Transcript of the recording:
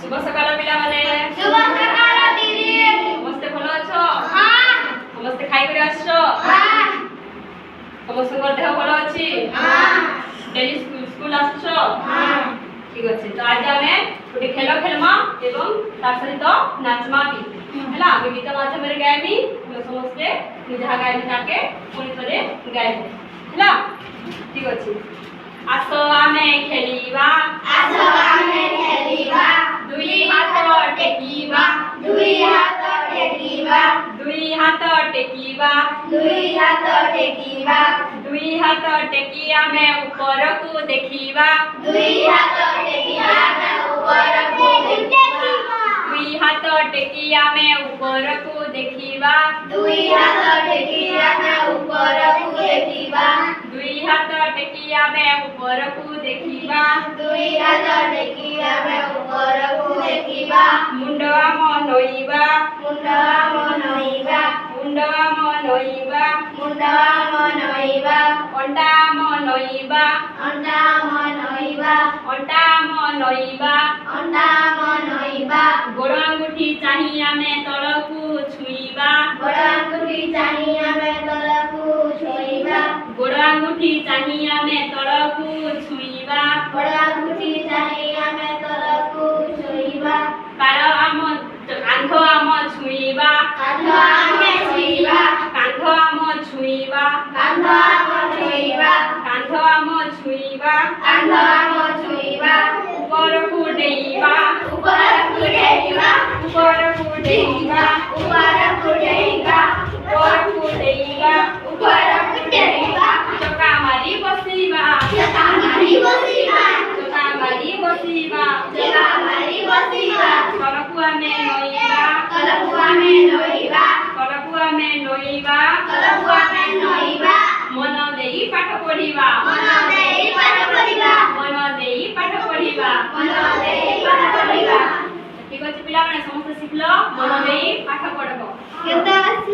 शुभ सकाल पिला माने शुभ सकाल दीदी समस्ते भलो अछो हां समस्ते खाइ करे आछो हां समस्त देह भलो अछि हां डेली स्कूल आछो हां ठीक अछि तो आज हमें गोटे खेल खेलमा एवं तार सहित नाचमा भी हला हम गीत माध्यम रे गाइबी हम समस्ते निजा गाइबी ताके पुनी थरे गाइबी हला ठीक अछि आसो आमे खेलीबा आसो आमे खेलीबा दुई हाथ टेकीबा दुई हाथ टेकीबा दुई हाथ टेकीबा दुई हाथ टेकीबा दुई हाथ टेकी आमे ऊपर को देखीबा दुई हाथ टेकी आमे ऊपर को देखीबा दुई हाथ टेकी आमे ऊपर को देखीबा दुई हाथ टेकी आमे ऊपर को देखीबा दुई हाथ टेकी आमे ऊपर को देखीबा दुई हाथ टेकी आमे ऊपर को देखीबा मुंड आम नोइबा मुंड आम नोइबा मुंड आम नोइबा मुंड आम नोइबा अंडा आम नोइबा अंडा आम नोइबा अंडा आम नोइबा अंडा आम नोइबा गोड़ अंगूठी चाहि आमे तळकू छुईबा गोड़ अंगूठी चाहि आमे तळकू छुईबा गोड़ अंगूठी चाहि आमे तळकू छुईबा गोड़ अंगूठी चाहि आमे तळकू छुईबा काढ आम कांध आम छुईबा कांध आम छुईबा कांध आम छुईबा कांध आम छुईबा कांध आम छुईबा कांध आम छुईबा ऊपर को डेईबा ऊपर को डेईबा ऊपर को डेईबा ऊपर को डेईबा ऊपर को डेईबा ऊपर को डेईबा चका मारी बसीबा चका मारी बसीबा चका मारी बसीबा चका मारी बसीबा तलकु आमे नोइबा तलकु आमे नोइबा तलकु आमे नोइबा तलकु आमे नोइबा मन देई पाठ पढिबा मन देई पाठ पढिबा मन देई पाठ पढिबा मन देई पाठ पढिबा ठीक अछि पिला माने समस्त सिखलो मन देई पाठ पढबो केते